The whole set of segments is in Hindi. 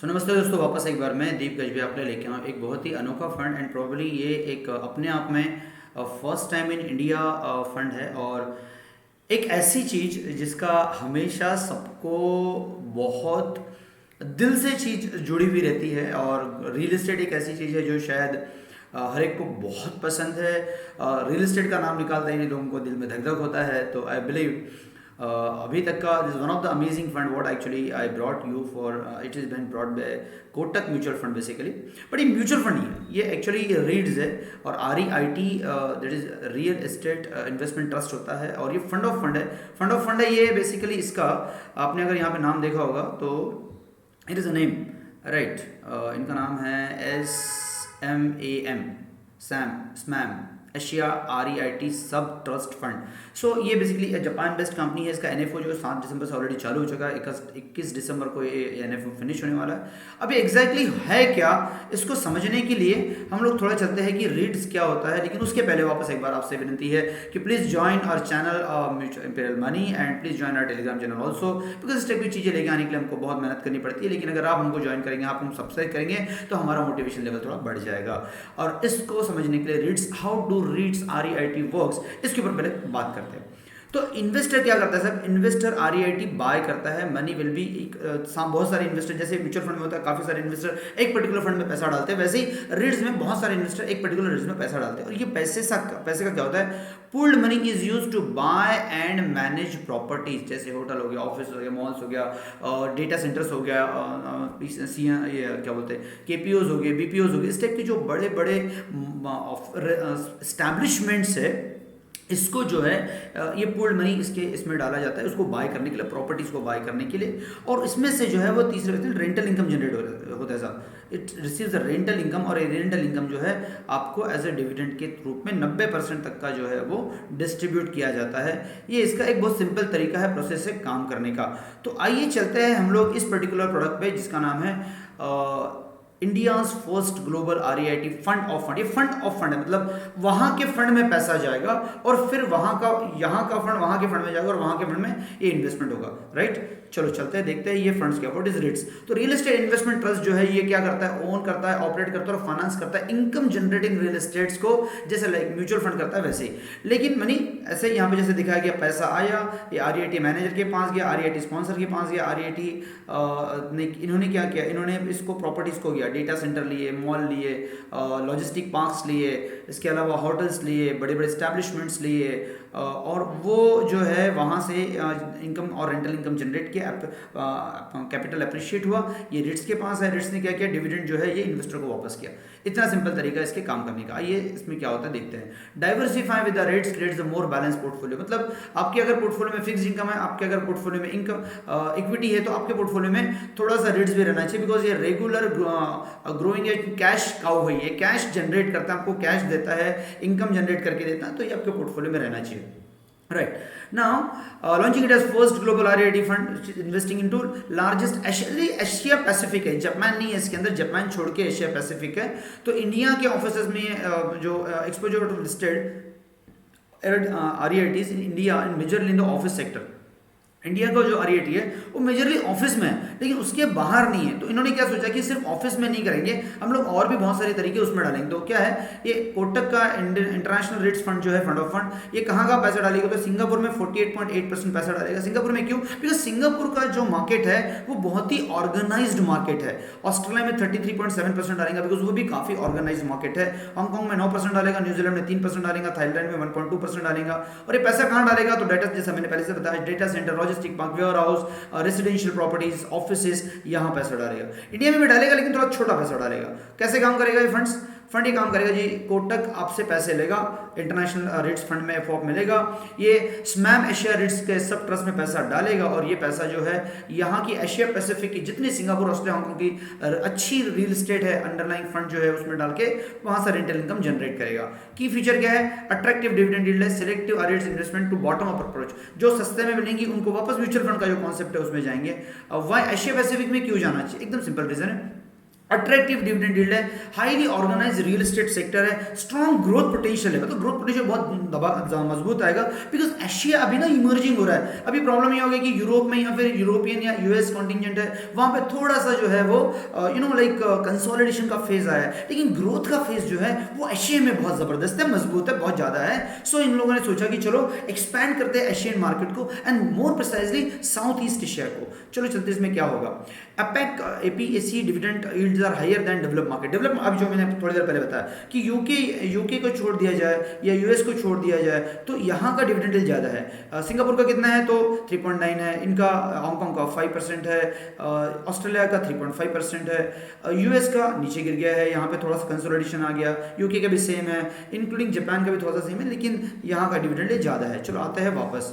सो नमस्ते दोस्तों, वापस एक बार मैं दीप गजबे आपके लिए लेके आऊँ एक बहुत ही अनोखा फंड एंड प्रोबेबली ये एक अपने आप में first time in India fund है। और एक ऐसी चीज़ जिसका हमेशा सबको बहुत दिल से चीज़ जुड़ी हुई रहती है। और रियल एस्टेट एक ऐसी चीज़ है जो शायद हर एक को बहुत पसंद है। रियल एस्टेट का नाम निकालते ही लोगों को दिल में धक धक होता है। तो आई बिलीव अभी तक का this one of the amazing fund what actually I brought you for it is been brought by Kotak mutual fund basically. But ये म्यूचुअल फंड नहीं है, ये एक्चुअली रीड्स है। और REIT that is real estate investment trust होता है और ये फंड है। ये बेसिकली इसका आपने अगर यहाँ पे नाम देखा होगा तो it is a name right. इनका नाम है SMAM SMAM एशिया REIT सब ट्रस्ट फंड। सो ये बेसिकली जापान बेस्ड कंपनी है। इसका NFO जो 7 दिसंबर से ऑलरेडी चालू हो चुका है। 21 दिसंबर को ये NFO फिनिश होने वाला है। अभी एग्जैक्टली है क्या, इसको समझने के लिए हम लोग थोड़ा चलते हैं कि रीड्स क्या होता है। लेकिन उसके पहले वापस एक बार आपसे विनती है कि please join our channel mutual imperial money and please join our telegram channel also, because इस टाइप की चीज़ें लेके आने के लिए हमको बहुत मेहनत करनी पड़ती है। लेकिन अगर आप हमको ज्वाइन करेंगे, आप हम सब्सक्राइब करेंगे तो हमारा मोटिवेशन लेवल थोड़ा बढ़ जाएगा। और इसको समझने के लिए reads, how do reads REIT works, इसके ऊपर पहले बात करते हैं। तो इन्वेस्टर क्या करता है साहब? इन्वेस्टर REIT बाय करता है। मनी विल बी बहुत सारे इन्वेस्टर, जैसे म्यूचुअल फंड में होता है काफी सारे इन्वेस्टर एक पर्टिकुलर फंड में पैसा डालते हैं, वैसे ही रीड्स में बहुत सारे इन्वेस्टर एक पर्टिकुलर रीड्स में पैसा डालते हैं। और ये पैसे का क्या होता है? Pooled money is use to buy and manage properties, जैसे होटल हो गया, ऑफिस हो गया, मॉल्स हो गया, डेटा सेंटर्स हो गया, ये क्या बोलते हैं, KPOs हो गए, BPOs हो गए, इस टाइप के जो बड़े बड़े एस्टैब्लिशमेंट्स है, इसको जो है ये पूल्ड मनी इसमें डाला जाता है, उसको बाय करने के लिए, प्रॉपर्टीज को बाय करने के लिए। और इसमें से जो है वो तीसरे रेंटल इनकम जनरेट होता है साहब। It receives the rental income, और ये रेंटल इनकम जो है आपको एज ए डिविडेंड के रूप में 90% तक का जो है वो डिस्ट्रीब्यूट किया जाता है। ये इसका एक बहुत सिंपल तरीका है प्रोसेस से काम करने का। तो आइए चलते हैं हम लोग इस पर्टिकुलर प्रोडक्ट पे जिसका नाम है India's first global REIT fund of fund. ये फंड ऑफ फंड है, मतलब वहां के फंड में पैसा जाएगा और फिर यहाँ का फंड वहां के फंड में जाएगा और वहां के फंड में ये इन्वेस्टमेंट होगा राइट। चलो चलते हैं, देखते हैं ये फंड्स क्या, व्हाट इज REITs। तो रियल एस्टेट इन्वेस्टमेंट ट्रस्ट जो है ये क्या करता है? ओन करता है, ऑपरेट करता है और फाइनेंस करता है इनकम जनरेटिंग रियल एस्टेट्स को, जैसे लाइक म्यूचुअल फंड करता है वैसे ही। लेकिन मनी ऐसे यहाँ पे जैसे दिखाया गया, पैसा आया, ये REIT मैनेजर के पास गया, REIT स्पॉन्सर के पास गया, REIT इन्होंने क्या किया, इन्होंने इसको प्रॉपर्टीज को गया, डेटा सेंटर लिए, मॉल लिए, लॉजिस्टिक पार्क्स लिए, इसके अलावा होटल्स लिए, बड़े बड़े स्टैब्लिशमेंट्स लिए, और वो जो है वहाँ से इनकम और रेंटल इनकम जनरेट किया, कैपिटल अप्रिशिएट हुआ, ये रिट्स के पास है, रिट्स ने क्या किया, डिविडेंड जो है ये इन्वेस्टर को वापस किया। इतना सिंपल तरीका इसके काम करने का। आइए इसमें क्या होता है देखते हैं। Diversify with the rates creates the more balance portfolio, मतलब आपके अगर पोर्टफोलियो में फिक्स इनकम है, आपके अगर पोर्टफोलियो में इनकम इक्विटी है, तो आपके पोर्टफोलियो में थोड़ा सा रेट्स भी रहना चाहिए, बिकॉज ये रेगुलर ग्रोइंग कैश काउ है, ये कैश जनरेट करता है, आपको कैश देता है, इनकम जनरेट करके देता है, तो ये आपके पोर्टफोलियो में रहना चाहिए right now. Launching it as first global REIT fund investing into largest Asia Pacific है, जापान नहीं है इसके अंदर, जापान छोड़ के एशिया पैसिफिक है। तो इंडिया के ऑफिसेज में जो exposure to listed REITs in India in majorly in the office sector. India का जो REIT है वो मेजरली ऑफिस में है, लेकिन उसके बाहर नहीं है। तो इन्होंने क्या सोचा कि सिर्फ ऑफिस में नहीं करेंगे, हम लोग और भी बहुत सारे तरीके उसमें डालेंगे। तो क्या है, ये कोटक का इंटरनेशनल REITs फंड जो है, फंड ऑफ फंड, ये कहाँ का पैसा डालेगा? तो सिंगापुर में 48.8% पैसा डालेगा। सिंगापुर में क्यों? बिकॉज सिंगापुर का जो मार्केट है वो बहुत ही ऑर्गेनाइज्ड मार्केट है। ऑस्ट्रेलिया में 33.7% डालेगा, बिकॉज वो भी काफी ऑर्गेनाइज्ड मार्केट है। हांगकॉन्ग में 9% डालेगा, न्यूजीलैंड में 3% डालेगा, थाईलैंड में 1.2% डालेगा। और ये पैसा कहाँ डालेगा? तो डेटा, जैसा मैंने पहले से बताया, data centre, logistic park, warehouse, residential properties, offices, यहां पैसा डालेगा। इंडिया में भी डालेगा, लेकिन थोड़ा छोटा पैसा डालेगा। कैसे काम करेगा ये फंड ये काम करेगा जी, कोटक आपसे पैसे लेगा, इंटरनेशनल REITs फंड में FOF मिलेगा, ये SMAM एशिया REITs के सब ट्रस्ट में पैसा डालेगा, और ये पैसा जो है यहाँ की एशिया पैसिफिक की जितनी सिंगापुर, ऑस्ट्रेलिया, हांगकॉन्ग की अच्छी रियल एस्टेट है, अंडरलाइंग फंड जो है उसमें डाल के वहां से रेंटल इनकम जनरेट करेगा। की फीचर क्या है? अट्रैक्टिव डिविडेंड यील्ड है, selective REITs investment to bottom up approach, जो सस्ते में मिलेंगी उनको वापस म्यूचुअल फंड का जो कॉन्सेप्ट है उसमें जाएंगे। वाई एशिया पैसिफिक में क्यों जाना चाहिए? एकदम सिंपल रीजन है, अट्रैक्टिव डिविडेंड यील्ड है, highly organise real estate sector है, स्ट्रॉन्ग ग्रोथ पोटेंशियल है, मतलब ग्रोथ पोटेंशियल बहुत मजबूत आएगा, बिकॉज एशिया अभी ना इमर्जिंग हो रहा है। अभी प्रॉब्लम ये हो गया कि यूरोप में या फिर यूरोपियन या यूएस कॉन्टिजेंट है, वहां पे थोड़ा सा जो है वो कंसोलिडेशन का फेज आया है, लेकिन ग्रोथ का फेज जो है वो एशिया में बहुत जबरदस्त है, मजबूत है, बहुत ज्यादा है। सो इन लोगों ने सोचा कि चलो एक्सपैंड करते हैं एशियन मार्केट को, and more precisely South East Asia को। चलो चलते इसमें क्या होगा। APEC APAC dividend yields are higher than develop market. Develop, अब जो मैंने थोड़ी देर पहले बताया कि यूके को छोड़ दिया जाए या यूएस को छोड़ दिया जाए तो यहाँ का डिविडेंड यील्ड ज़्यादा है। सिंगापुर का कितना है तो 3.9 है, इनका हांगकांग का 5% है, ऑस्ट्रेलिया का 3.5% है, यूएस का नीचे गिर गया है, यहाँ पे थोड़ा सा कंसोलिडेशन आ गया, यूके का भी सेम है, इंक्लूडिंग जापान का भी थोड़ा सा सेम है, लेकिन यहाँ का डिविडेंड यील्ड ज़्यादा है। चलो आते हैं वापस।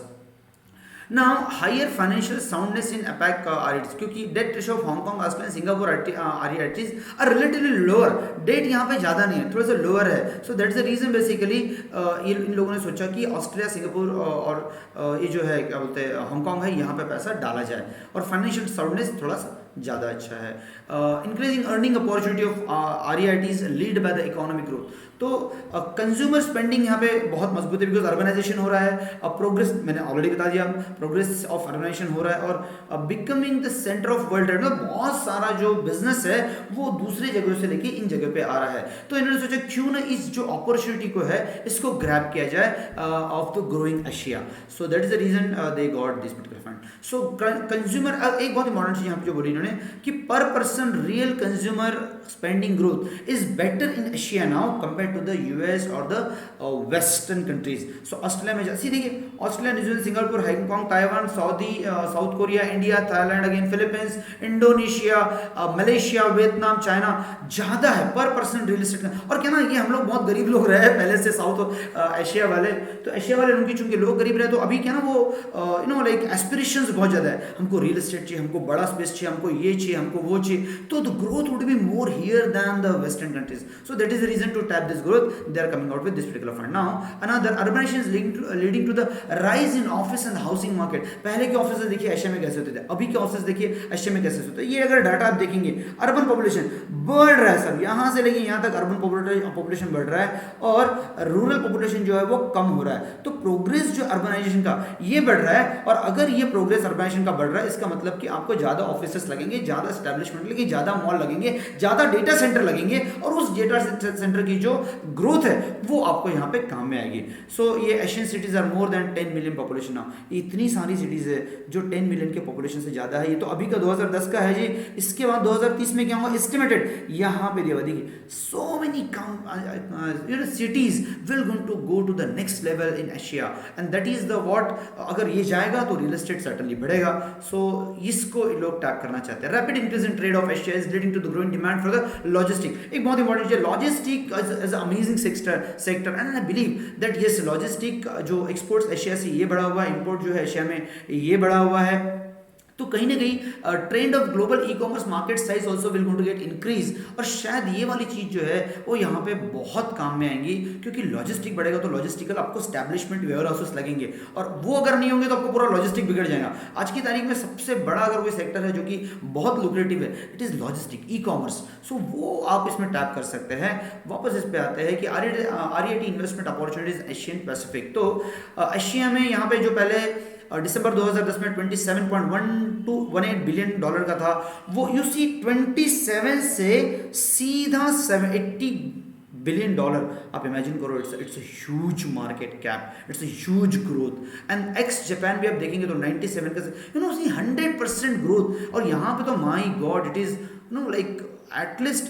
Now, higher financial soundness in APAC REITs, क्योंकि debt ratio of Hong Kong, Australia, Singapore REITs are relatively lower, debt यहाँ पे ज़्यादा नहीं है, थोड़ा सा लोअर है। So that's the reason basically इन लोगों ने सोचा कि ऑस्ट्रेलिया, सिंगापुर और ये जो है क्या बोलते हैं हांगकांग है, यहाँ पे पैसा डाला जाए, और फाइनेंशियल साउंडनेस थोड़ा सा ज़्यादा अच्छा है। Increasing earning opportunity of REITs lead by the economic growth. तो कंज्यूमर स्पेंडिंग यहाँ पे बहुत मजबूत है, बिकॉज अर्बनाइजेशन हो रहा है, अब प्रोग्रेस मैंने ऑलरेडी बता दिया, प्रोग्रेस ऑफ अर्बनाइजेशन हो रहा है, और becoming the centre of world trade, मतलब बहुत सारा जो बिजनेस है वो दूसरी जगहों से लेके इन जगह पे आ रहा है। तो इन्होंने सोचा क्यों ना इस जो अपॉर्चुनिटी को है इसको ग्रैब किया जाए of the growing Asia. So that is the reason they got this particular fund. So consumer, एक बहुत इंपॉर्टेंट चीज यहाँ पे जो बोली इन्होंने कि per person real consumer spending growth is better in Asia now compare to the US और the western countries. So Australia में जैसे देखिए, Australia, New Zealand, Singapore, Hong Kong, Taiwan, South Korea, India, Thailand, again Philippines, Indonesia, Malaysia, Vietnam, China ज्यादा है पर पर्सन रियल एस्टेट का। और क्या ना, ये हम लोग बहुत गरीब लोग रहे पहले से साउथ एशिया वाले, तो एशिया वाले उनकी चूंकि लोग गरीब रहे, तो अभी क्या ना वो लाइक एस्पिरेशंस बहुत ज्यादा है, हमको रियल एस्टेट चाहिए, हमको बड़ा स्पेस चाहिए, हमको ये चाहिए, हमको वो चाहिए, तो the growth would be more here than the western countries. So that is the reason to tap this growth, they are coming out with this particular fund. Now another, urbanization is leading to the rise in office and housing market. पहले के ऑफिस देखिए एशिया में कैसे होते थे, अभी के ऑफिस देखिए एशिया में कैसे होते हैं। ये अगर डाटा आप देखेंगे, अर्बन पॉपुलेशन बढ़ रहा है सब, यहाँ से लेके यहाँ तक अर्बन पॉपुलेशन बढ़ रहा है, और रूरल पॉपुलेशन जो है वो कम हो रहा है। तो प्रोग्रेस जो अर्बनाइजेशन का ये बढ़ रहा है, और अगर ये प्रोग्रेस अर्बनाइजेशन का बढ़ रहा है, इसका मतलब कि आपको ज्यादा ऑफिसेस लगेंगे, ज्यादा एस्टैब्लिशमेंट लगेंगे, ज्यादा मॉल लगेंगे, ज्यादा डेटा सेंटर लगेंगे, और उस डेटा सेंटर की जो ग्रोथ है वो आपको यहाँ पे काम में आएगी। सो ये Asian cities are more than 10 million population now. इतनी सारी सिटीज है जो 10 मिलियन के पॉपुलेशन से ज्यादा है। ये तो अभी का 2010 का है जी, इसके बाद 2030 में क्या होगा एस्टिमेटेड, यहाँ पे दिया देखिए, so many cities will going to go to the next level in Asia, and that is the what, अगर ये जाएगा तो रियल एस्टेट सर्टनली बढ़ेगा। सो इसको लोग टैप करना चाहते हैं। Rapid increase in trade of Asia is leading to the growing demand for the logistic. एक बहुत इंपॉर्टेंट है, logistic is amazing sector, and I believe that yes, logistic जो एक्सपोर्ट्स एशिया से ये बढ़ा हुआ है, इंपोर्ट जो है एशिया में ये बढ़ा हुआ है, तो कहीं ना कहीं trend of global e commerce market size also will going to get increase, और शायद ये वाली चीज जो है वो यहाँ पे बहुत काम में आएंगी, क्योंकि लॉजिस्टिक बढ़ेगा तो लॉजिस्टिकल आपको स्टैब्लिशमेंट वेयर हाउसेस लगेंगे, और वो अगर नहीं होंगे तो आपको पूरा लॉजिस्टिक बिगड़ जाएगा। आज की तारीख में सबसे बड़ा अगर कोई सेक्टर है जो कि बहुत लुक्रेटिव है, it is logistic, e commerce. So वो आप इसमें टैप कर सकते हैं। वापस इस पे आते हैं कि REIT investment opportunities Asian Pacific. तो एशिया में यहाँ पे जो पहले दिसंबर 2010 में $27.1218 बिलियन का था, वो यू सी 27 से सीधा $780 बिलियन। आप इमेजिन करो, it's a huge market cap, it's a huge growth. And x Japan भी आप देखेंगे तो 97 का 100% ग्रोथ, और यहाँ पे तो my God it is like at least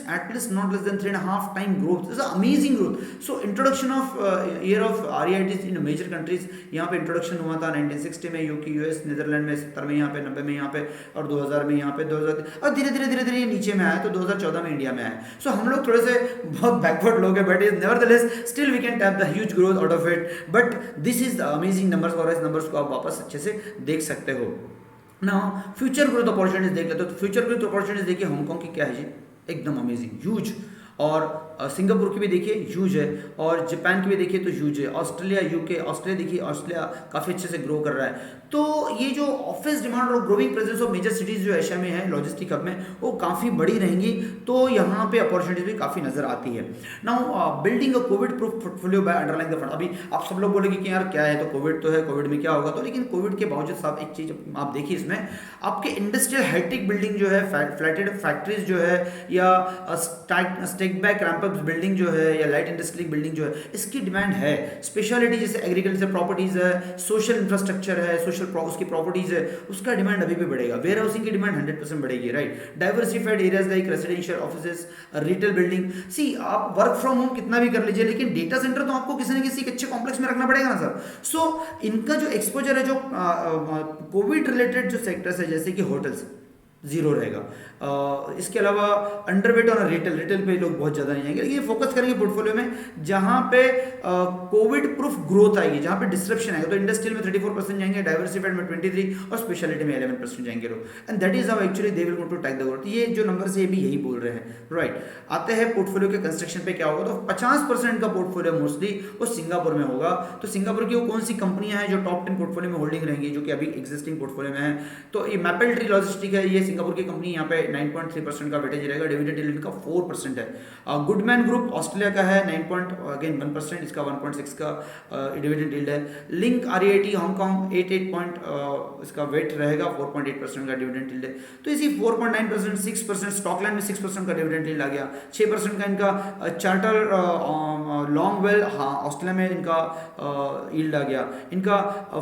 not less than 3.5 time growth. This is an amazing growth. So introduction of year of REITs in major countries, यहाँ पे इंट्रोडक्शन हुआ था 1960 में यूके, यूएस, नीदरलैंड में, 70 में यहाँ पे, 90 में यहाँ पे, और 2000 में यहाँ पे, 2000, और धीरे धीरे ये नीचे में आया, तो 2014 में इंडिया में आया। सो हम लोग थोड़े से बहुत बैकवर्ड लोग हैं, but is nevertheless still we can tap the huge growth out of it. But this is the amazing numbers, और इस नंबर्स को आप वापस अच्छे से देख सकते हो। नाउ फ्यूचर ग्रोथ अपॉर्चुनिटीज देख लेते हो। तो फ्यूचर ग्रोथ अपॉर्चुनिटीज देखिए हांगकांग की क्या है जी, एकदम अमेजिंग, ह्यूज। और सिंगापुर की भी देखिए ह्यूज है, और जापान की भी देखिए तो ह्यूज है, ऑस्ट्रेलिया, यूके, ऑस्ट्रेलिया देखिए, ऑस्ट्रेलिया काफ़ी अच्छे से ग्रो कर रहा है। तो ये जो ऑफिस डिमांड और growing presence of major cities जो एशिया में है लॉजिस्टिक हब में, वो काफ़ी बड़ी रहेंगी, तो यहाँ पे अपॉर्चुनिटीज भी काफ़ी नजर आती है। Now building a covid proof portfolio by underlying the fund. अभी आप सब लोग बोलेंगे कि यार क्या है, तो कोविड तो है, कोविड में क्या होगा, तो लेकिन कोविड के बावजूद साहब एक चीज़ आप देखिए, इसमें आपके इंडस्ट्रियल हाईटेक बिल्डिंग जो है, फ्लैटेड फैक्ट्रीज जो है, या स्टेक बैक रैंप बिल्डिंग जो है, या लाइट इंडस्ट्रियल बिल्डिंग जो है, इसकी डिमांड है। स्पेशलिटी जैसे एग्रीकल्चर प्रॉपर्टीज है, सोशल इंफ्रास्ट्रक्चर है, सोशल उसकी प्रॉपर्टीज है, उसका डिमांड अभी भी बढ़ेगा। वेयर हाउसिंग की डिमांड 100% बढ़ेगी, right. Diversified areas like residential, offices, retail building. See आप वर्क फ्रॉम होम कितना भी कर लीजिए, लेकिन डेटा सेंटर तो आपको किसी न किसी एक अच्छे कॉम्प्लेक्स में रखना पड़ेगा ना सर। सो इनका जो एक्सपोजर है, जो कोविड रिलेटेड जो सेक्टर्स है जैसे कि होटल्स, जीरो रहेगा। इसके अलावा अंडरवेट और रिटेल पे लोग बहुत ज़्यादा नहीं जाएंगे, लेकिन ये फोकस करेंगे पोर्टफोलियो में जहाँ पे कोविड प्रूफ ग्रोथ आएगी, जहाँ पे डिस्ट्रप्शन आएगा। तो इंडस्ट्रियल में 34% जाएंगे, डाइवर्सिफाइड में 23% और स्पेशलिटी में 11% जाएंगे लोग। And that is how actually they will go to tap the growth. ये जो नंबर है ये भी यही बोल रहे हैं, राइट। आते हैं पोर्टफोलियो के कंस्ट्रक्शन पे क्या होगा, तो 50% का पोर्टफोलियो मोस्टली वो सिंगापुर में होगा। तो सिंगापुर की वो कौन सी कंपनियां हैं जो टॉप 10 पोर्टफोलियो में होल्डिंग रहेंगी, जो कि अभी एग्जिस्टिंग पोर्टफोलियो में है। तो ये मैपल ट्री लॉजिस्टिक है, ये सिंगापुर की कंपनी, यहाँ पे 9.3% का वेटेज रहेगा, डिविडेंड यील्ड इनका 4% है। गुडमैन ग्रुप ऑस्ट्रेलिया का है 9.1%, इसका 1.6 का डिविडेंड यील्ड है। लिंक REIT हांगकांग 88 इसका वेट रहेगा, 4.8% का डिविडेंड यील्ड है। तो इसी 4.9%, 6%, स्टॉकलैंड में 6% का डिविडेंड यील्ड आ गया, 6% का इनका चार्टर लॉन्गवेल, हाँ ऑस्ट्रेलिया में इनका यील्ड आ गया। इनका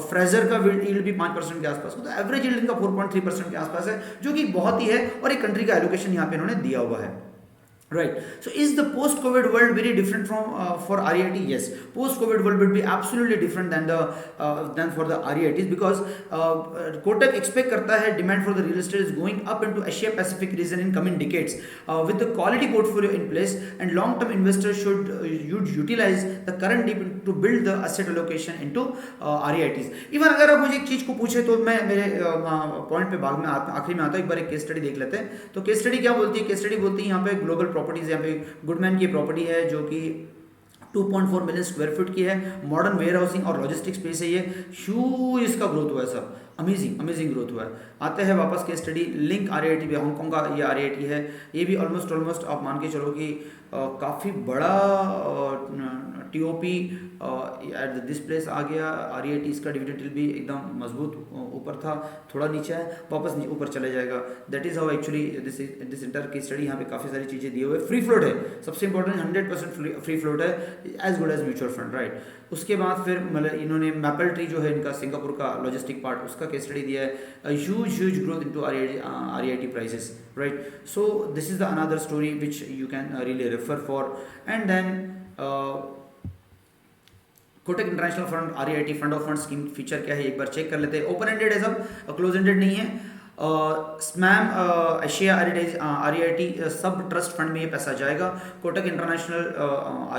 फ्रेजर का यील्ड भी 5% के आसपास, तो एवरेज यील्ड इनका 4.3% के आसपास है, जो कि बहुत ही है, और एक कंट्री का एलोकेशन यहाँ पे इन्होंने दिया हुआ है, right. So is the post covid world very different from for REIT? Yes, post covid world will be absolutely different than for the REITs, because Kotak expect करता है demand for the real estate is going up into Asia Pacific region in coming decades, with the quality portfolio in place, and long term investors should utilize the current dip to build the asset allocation into REITs. Even अगर आप मुझे एक चीज को पूछे, तो मैं मेरे पॉइंट पे भाग में आखिरी में आता हूँ, एक बार एक केस स्टडी देख लेते हैं। तो केस स्टडी क्या बोलती है, केस स्टडी बोलती है यहाँ पे ग्लोबल प्रॉपर्टीज, यहाँ पे गुडमैन की प्रॉपर्टी है जो कि 2.4 मिलियन स्क्वायर फीट की है, मॉडर्न वेयर हाउसिंग और लॉजिस्टिक स्पेस है, ये ह्यूज इसका ग्रोथ हुआ है सर, अमेजिंग ग्रोथ हुआ है। आते हैं वापस केस स्टडी, लिंक REIT भी हांगकांग का ये REIT है, ये भी ऑलमोस्ट आप मान के चलो कि काफ़ी बड़ा TOP एट दिस प्लेस आ गया। REIT इसका डिविडेंड यील्ड भी एकदम मजबूत ऊपर था, थोड़ा नीचे है, वापस ऊपर चले जाएगा। That is how actually this inter case study, यहाँ पे काफ़ी सारी चीज़ें दिए हुए। फ्री फ्लोट है, सबसे इंपॉर्टेंट 100% फ्री फ्लोट है, as good as mutual fund, right. उसके बाद फिर मतलब इन्होंने मैपल ट्री जो है इनका सिंगापुर का लॉजिस्टिक पार्ट, उसका केस स्टडी दिया है, huge growth into REIT prices, right. So this is the another story which you can really refer for. And then Kotak international fund REIT fund of fund scheme feature क्या है एक बार चेक कर लेते हैं। ओपन एंडेड है सब, क्लोज एंडेड नहीं है। स्मैम एशिया REIT सब ट्रस्ट फंड में ये पैसा जाएगा। Kotak international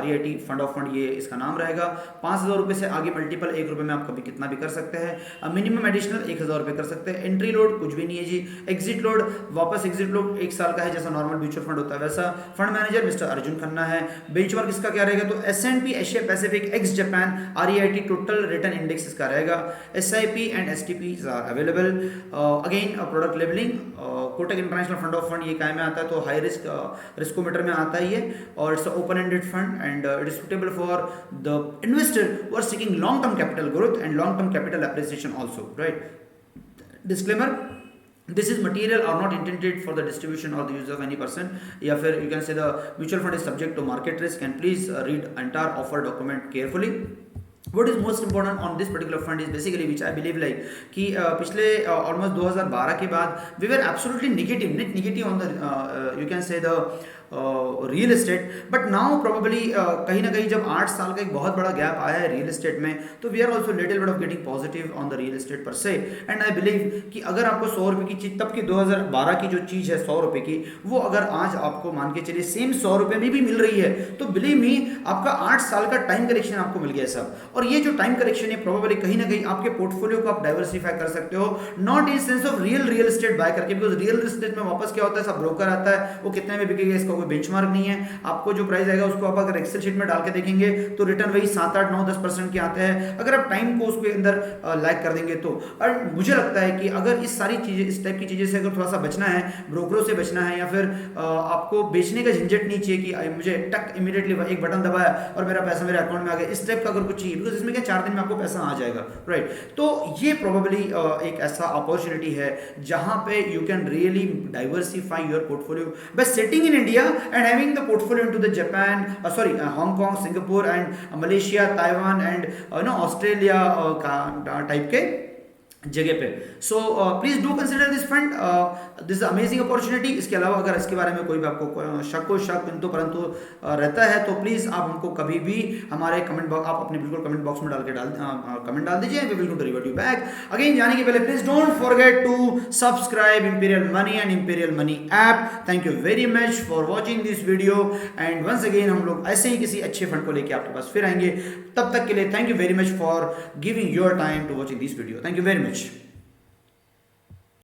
REIT fund of fund, ये इसका नाम रहेगा। 5,000 रुपये से आगे मल्टीपल 1 रुपये में आप कभी कितना भी कर सकते हैं। मिनिमम एडिशनल 1,000 रुपये कर सकते हैं। एंट्री लोड कुछ भी नहीं है जी। एग्जिट लोड, वापस एग्जिट लोड 1 साल का है, जैसा नॉर्मल म्यूचुअल फंड होता है वैसा। Fund manager mister Arjun Khanna है। बेंचमार्क इसका क्या रहेगा, तो S&P Asia Pacific ex Japan REIT total return index इसका रहेगा। SIP and STP are available. Again product labelling, Kotak international fund of fund ये काय में आता है, तो हाई रिस्कोमीटर में आता है ये, और it's open ended fund and it is suitable for the investor who are seeking long term capital growth and long term capital appreciation also, right. Disclaimer, this is material are not intended for the distribution or the use of any person, या फिर you can say the mutual fund is subject to market risk, and please read entire offer document carefully. What is most important on this particular fund is basically which I believe like कि पिछले almost 2012 के बाद we were absolutely net negative on the you can say the real estate, but now probably कहीं ना कहीं जब 8 साल का एक बहुत बड़ा गैप आया है रियल एस्टेट में, तो we are also little bit of getting positive on the real estate पर से। एंड आई बिलीव कि अगर आपको 100 रुपये की चीज़, तब की 2012 की जो चीज़ है 100 रुपये की, वो अगर आज आपको मान के चलिए सेम 100 रुपये में भी मिल रही है, तो बिलीव मी आपका 8 साल का टाइम करेक्शन आपको मिल गया सब। और ये जो टाइम करेक्शन है प्रोबेबली कहीं ना कहीं आपके पोर्टफोलियो को आप डाइवर्सिफाई कर सकते हो, not in sense of real estate buy करके, बिकॉज रियल एस्टेट में वापस क्या होता है, सब ब्रोकर आता है, वो कितने में बिकेगा इसका कोई बेंचमार्क नहीं है, आपको जो प्राइस आएगा उसको आप अगर एक्सेल शीट में डाल के देखेंगे तो रिटर्न वही 7-8-9-10% के आते हैं अगर आप टाइम को उसके अंदर लैग कर देंगे तो। और मुझे लगता है कि अगर इस सारी चीजें, इस टाइप की चीजें से अगर थोड़ा सा बचना है, ब्रोकरों से बचना है, या फिर आपको बेचने का झंझट नहीं चाहिए कि मुझे टक इमीडिएटली एक बटन दबाया और मेरा पैसा मेरे अकाउंट में आ गया, इस टाइप का अगर कुछ चाहिए, बिकॉज इसमें क्या 4 दिन में आपको पैसा आ जाएगा, राइट। तो ये प्रोबेबली एक ऐसा अपॉर्चुनिटी है जहां पे you can really diversify your portfolio bye sitting in India and having the portfolio into the Japan, Hong Kong, Singapore and Malaysia, Taiwan and Australia type के जगह पे। So please do consider this fund, this amazing opportunity. इसके अलावा अगर इसके बारे में कोई भी आपको शक किंतु परंतु रहता है तो प्लीज आप हमको कभी भी हमारे कमेंट बॉक्स, आप अपने बिल्कुल कमेंट बॉक्स में कमेंट डाल दीजिए, we will revert you back. Again जाने के पहले please don't forget to subscribe imperial money and imperial money app. Thank you very much for watching this video and once again हम लोग ऐसे ही किसी अच्छे फंड को लेके आपके पास फिर आएंगे। तब तक के लिए thank you very much for giving your time to watching this video. Thank you very much.